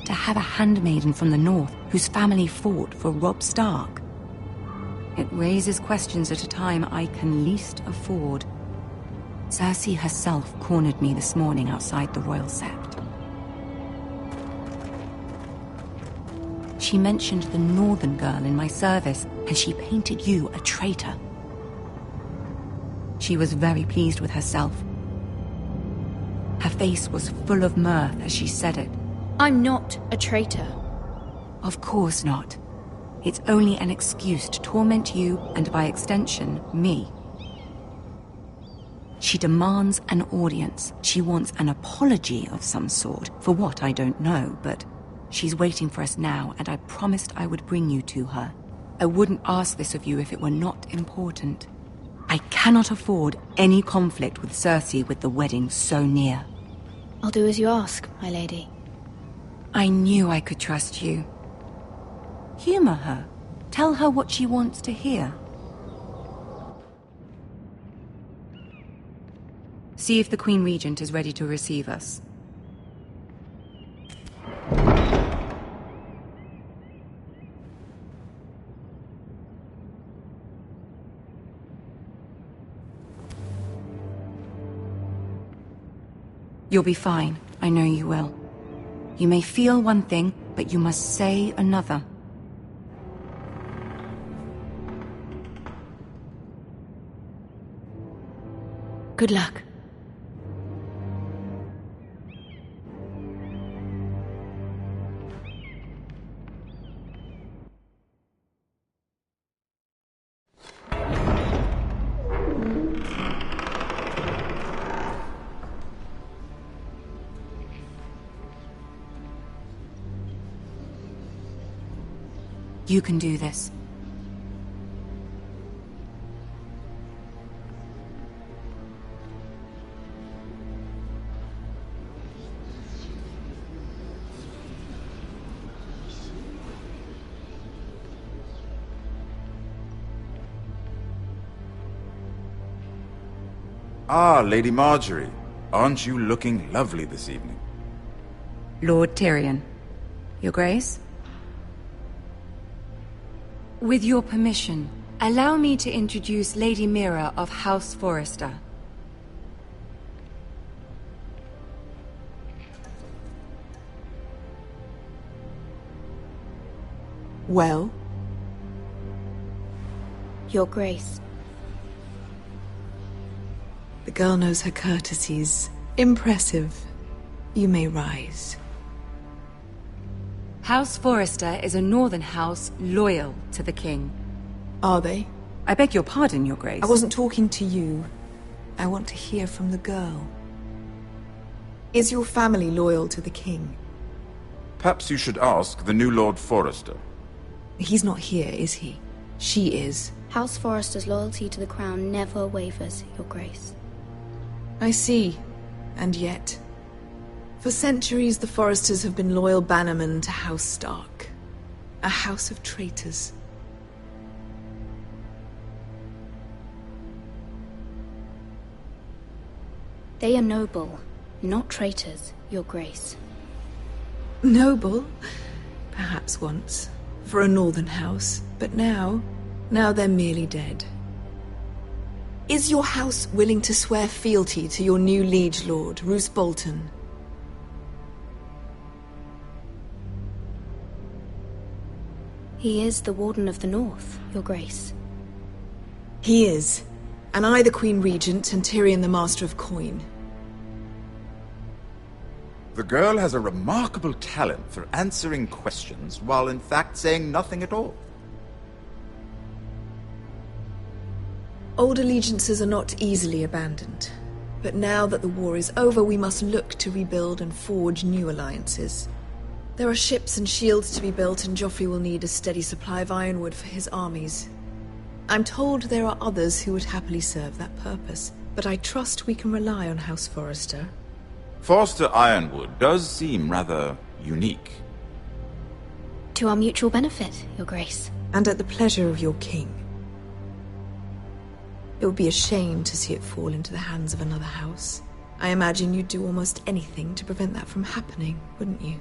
To have a handmaiden from the north whose family fought for Robb Stark. It raises questions at a time I can least afford. Cersei herself cornered me this morning outside the Royal Sept. She mentioned the northern girl in my service, and she painted you a traitor. She was very pleased with herself. Her face was full of mirth as she said it. I'm not a traitor. Of course not. It's only an excuse to torment you, and by extension, me. She demands an audience. She wants an apology of some sort, for what I don't know, but she's waiting for us now, and I promised I would bring you to her. I wouldn't ask this of you if it were not important. I cannot afford any conflict with Cersei with the wedding so near. I'll do as you ask, my lady. I knew I could trust you. Humor her. Tell her what she wants to hear. See if the Queen Regent is ready to receive us. You'll be fine. I know you will. You may feel one thing, but you must say another. Good luck. You can do this. Ah, Lady Marjorie. Aren't you looking lovely this evening? Lord Tyrion. Your Grace? With your permission, allow me to introduce Lady Mira of House Forrester. Well? Your Grace. The girl knows her courtesies. Impressive. You may rise. House Forrester is a northern house loyal to the king. Are they? I beg your pardon, Your Grace. I wasn't talking to you. I want to hear from the girl. Is your family loyal to the king? Perhaps you should ask the new Lord Forrester. He's not here, is he? She is. House Forrester's loyalty to the crown never wavers, Your Grace. I see. And yet... For centuries, the Forresters have been loyal bannermen to House Stark. A house of traitors. They are noble, not traitors, Your Grace. Noble? Perhaps once. For a northern house. But now they're merely dead. Is your house willing to swear fealty to your new liege lord, Roose Bolton? He is the Warden of the North, Your Grace. He is. And I the Queen Regent, and Tyrion the Master of Coin. The girl has a remarkable talent for answering questions while in fact saying nothing at all. Old allegiances are not easily abandoned. But now that the war is over, we must look to rebuild and forge new alliances. There are ships and shields to be built, and Joffrey will need a steady supply of ironwood for his armies. I'm told there are others who would happily serve that purpose, but I trust we can rely on House Forrester. Forster Ironwood does seem rather unique. to our mutual benefit, Your Grace. And at the pleasure of your king. It would be a shame to see it fall into the hands of another house. I imagine you'd do almost anything to prevent that from happening, wouldn't you?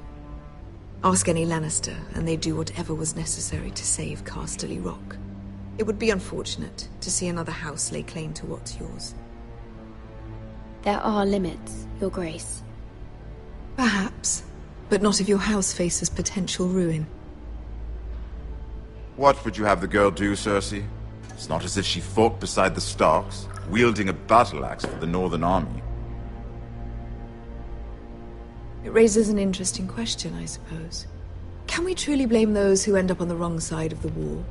Ask any Lannister, and they'd do whatever was necessary to save Casterly Rock. It would be unfortunate to see another house lay claim to what's yours. There are limits, Your Grace. Perhaps, but not if your house faces potential ruin. What would you have the girl do, Cersei? It's not as if she fought beside the Starks, wielding a battle axe for the Northern Army. It raises an interesting question, I suppose. Can we truly blame those who end up on the wrong side of the war?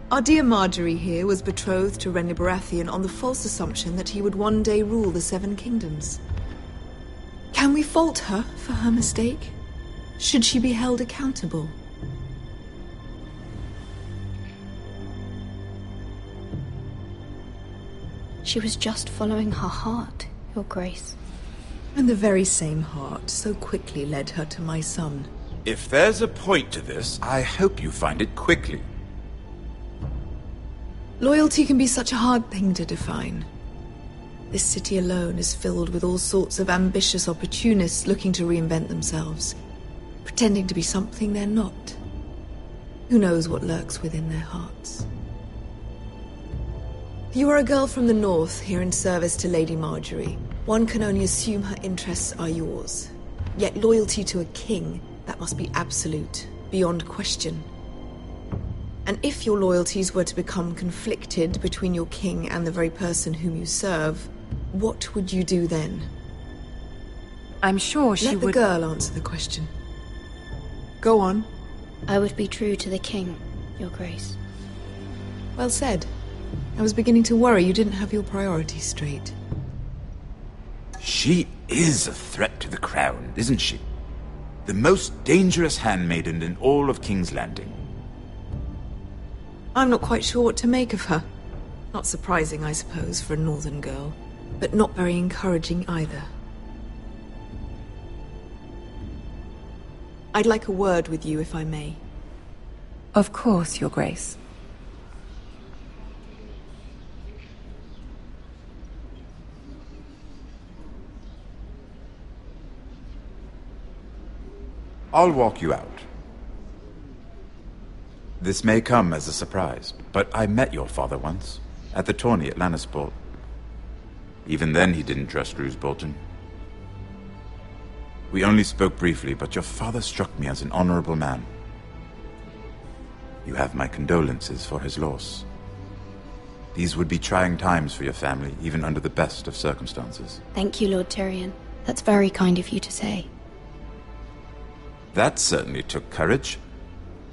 Our dear Marjorie here was betrothed to Renly Baratheon on the false assumption that he would one day rule the Seven Kingdoms. Can we fault her for her mistake? Should she be held accountable? She was just following her heart, Your Grace. And the very same heart so quickly led her to my son. If there's a point to this, I hope you find it quickly. Loyalty can be such a hard thing to define. This city alone is filled with all sorts of ambitious opportunists looking to reinvent themselves, pretending to be something they're not. Who knows what lurks within their hearts? You are a girl from the north, here in service to Lady Marjorie. One can only assume her interests are yours. Yet loyalty to a king, that must be absolute, beyond question. And if your loyalties were to become conflicted between your king and the very person whom you serve, what would you do then? I'm sure she would... Let the girl answer the question. Go on. I would be true to the king, Your Grace. Well said. I was beginning to worry you didn't have your priorities straight. She is a threat to the crown, isn't she? The most dangerous handmaiden in all of King's Landing. I'm not quite sure what to make of her. Not surprising, I suppose, for a northern girl, but not very encouraging either. I'd like a word with you, if I may. Of course, Your Grace. I'll walk you out. This may come as a surprise, but I met your father once, at the tourney at Lannisport. Even then he didn't trust Roose Bolton. We only spoke briefly, but your father struck me as an honorable man. You have my condolences for his loss. These would be trying times for your family, even under the best of circumstances. Thank you, Lord Tyrion. That's very kind of you to say. That certainly took courage.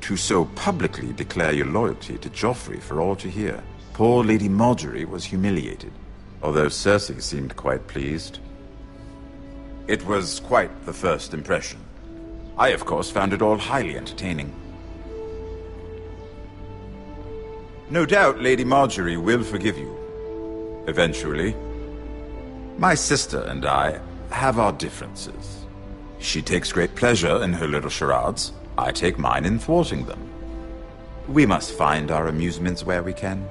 To so publicly declare your loyalty to Joffrey for all to hear. Poor Lady Marjorie was humiliated, although Cersei seemed quite pleased. It was quite the first impression. I, of course, found it all highly entertaining. No doubt Lady Marjorie will forgive you. Eventually. My sister and I have our differences. She takes great pleasure in her little charades. I take mine in thwarting them. We must find our amusements where we can.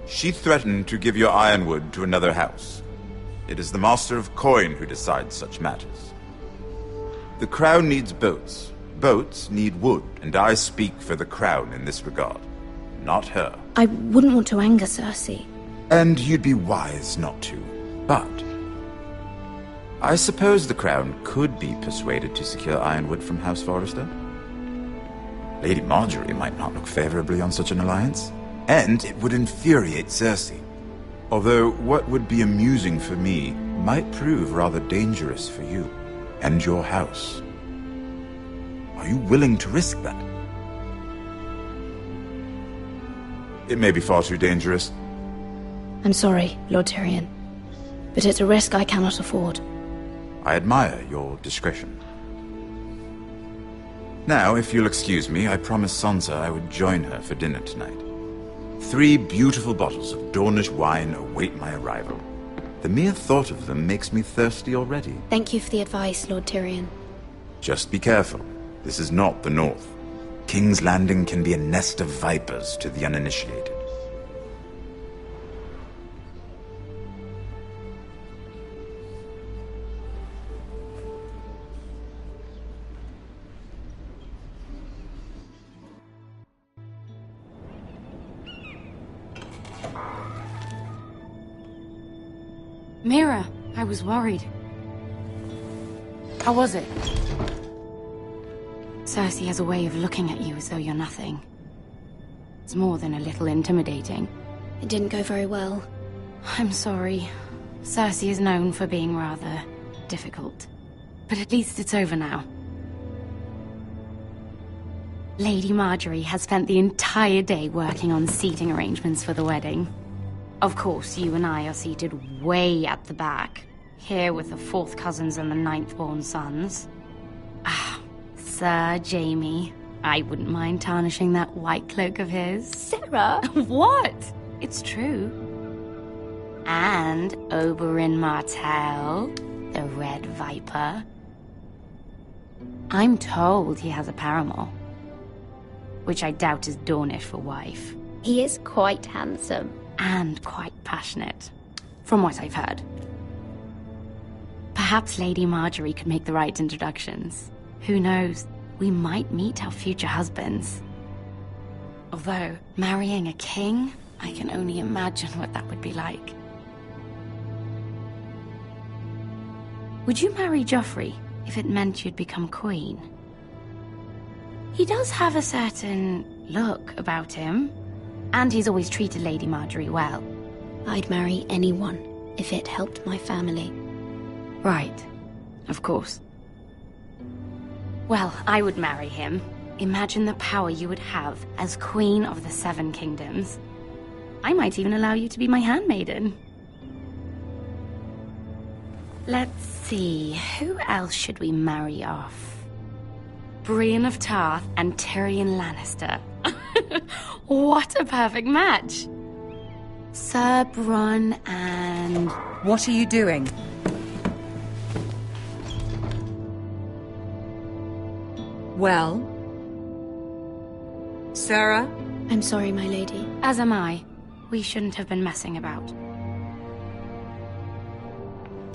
She threatened to give your ironwood to another house. It is the Master of Coin who decides such matters. The Crown needs boats. Boats need wood, and I speak for the Crown in this regard, not her. I wouldn't want to anger Cersei. And you'd be wise not to. But I suppose the Crown could be persuaded to secure ironwood from House Forrester. Lady Marjorie might not look favorably on such an alliance, and it would infuriate Cersei. Although what would be amusing for me might prove rather dangerous for you and your house. Are you willing to risk that? It may be far too dangerous. I'm sorry, Lord Tyrion, but it's a risk I cannot afford. I admire your discretion. Now, if you'll excuse me, I promised Sansa I would join her for dinner tonight. 3 beautiful bottles of Dornish wine await my arrival. The mere thought of them makes me thirsty already. Thank you for the advice, Lord Tyrion. Just be careful. This is not the North. King's Landing can be a nest of vipers to the uninitiated. Mira, I was worried. How was it? Cersei has a way of looking at you as though you're nothing. It's more than a little intimidating. It didn't go very well. I'm sorry. Cersei is known for being rather difficult. But at least it's over now. Lady Marjorie has spent the entire day working on seating arrangements for the wedding. Of course, you and I are seated way at the back, here with the 4th cousins and the 9th-born sons. Ah, Sir Jaime. I wouldn't mind tarnishing that white cloak of his. Sarah! What? It's true. And Oberyn Martell, the Red Viper. I'm told he has a paramour, which I doubt is Dornish for wife. He is quite handsome. And quite passionate, from what I've heard. Perhaps Lady Marjorie could make the right introductions. Who knows? We might meet our future husbands. Although, marrying a king, I can only imagine what that would be like. Would you marry Joffrey if it meant you'd become queen? He does have a certain look about him. And he's always treated Lady Marjorie well. I'd marry anyone if it helped my family. Right. Of course. Well, I would marry him. Imagine the power you would have as Queen of the 7 Kingdoms. I might even allow you to be my handmaiden. Let's see, who else should we marry off? Brienne of Tarth and Tyrion Lannister. What a perfect match! Sir Bronn and... What are you doing? Well? Sarah? I'm sorry, my lady. As am I. We shouldn't have been messing about.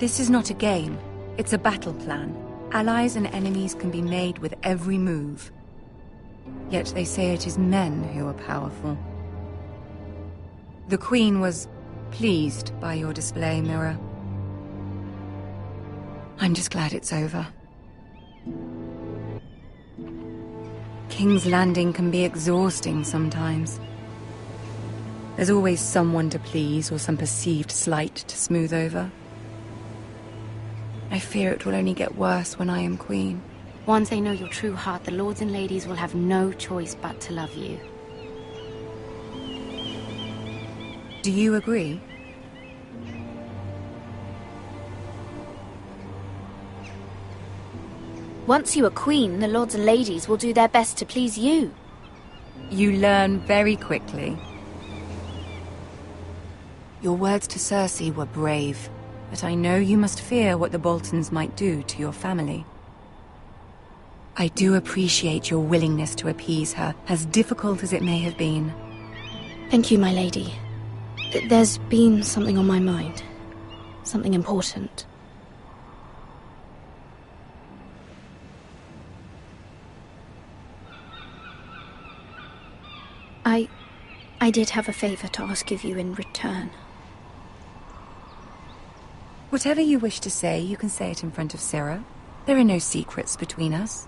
This is not a game. It's a battle plan. Allies and enemies can be made with every move. Yet they say it is men who are powerful. The Queen was pleased by your display, Mira. I'm just glad it's over. King's Landing can be exhausting sometimes. There's always someone to please or some perceived slight to smooth over. I fear it will only get worse when I am Queen. Once they know your true heart, the lords and ladies will have no choice but to love you. Do you agree? Once you are queen, the lords and ladies will do their best to please you. You learn very quickly. Your words to Cersei were brave, but I know you must fear what the Boltons might do to your family. I do appreciate your willingness to appease her, as difficult as it may have been. Thank you, my lady. There's been something on my mind. Something important. I did have a favor to ask of you in return. Whatever you wish to say, you can say it in front of Sarah. There are no secrets between us.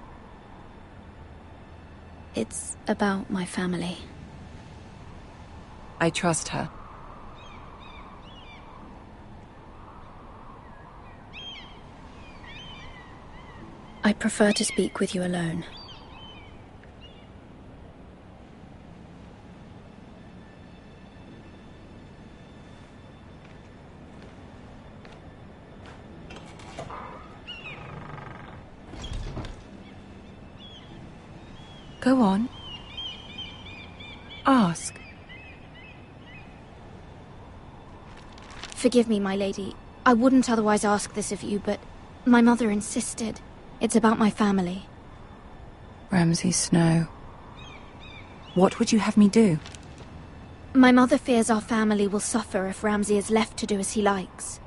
It's about my family. I trust her. I prefer to speak with you alone. Go on. Ask. Forgive me, my lady. I wouldn't otherwise ask this of you, but my mother insisted. It's about my family. Ramsay Snow. What would you have me do? My mother fears our family will suffer if Ramsay is left to do as he likes.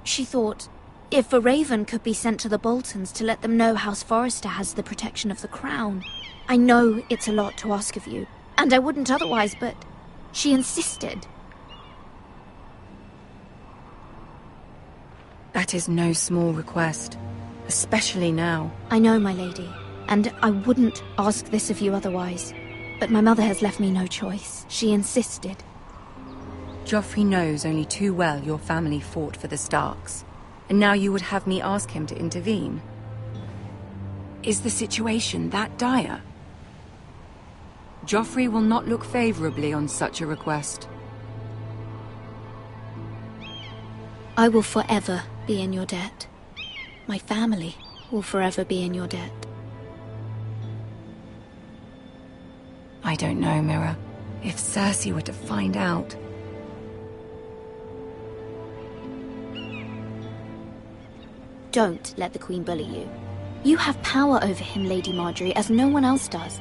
She thought, if a raven could be sent to the Boltons to let them know House Forrester has the protection of the crown. I know it's a lot to ask of you, and I wouldn't otherwise, but she insisted. That is no small request, especially now. I know, my lady, and I wouldn't ask this of you otherwise. But my mother has left me no choice. She insisted. Joffrey knows only too well your family fought for the Starks, and now you would have me ask him to intervene. Is the situation that dire? Joffrey will not look favorably on such a request. I will forever be in your debt. My family will forever be in your debt. I don't know, Mira. If Cersei were to find out... Don't let the Queen bully you. You have power over him, Lady Marjorie, as no one else does.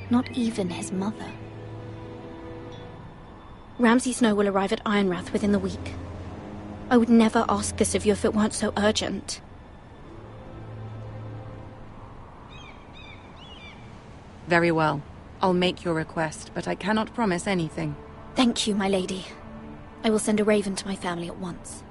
Not even his mother. Ramsay Snow will arrive at Ironrath within the week. I would never ask this of you if it weren't so urgent. Very well. I'll make your request, but I cannot promise anything. Thank you, my lady. I will send a raven to my family at once.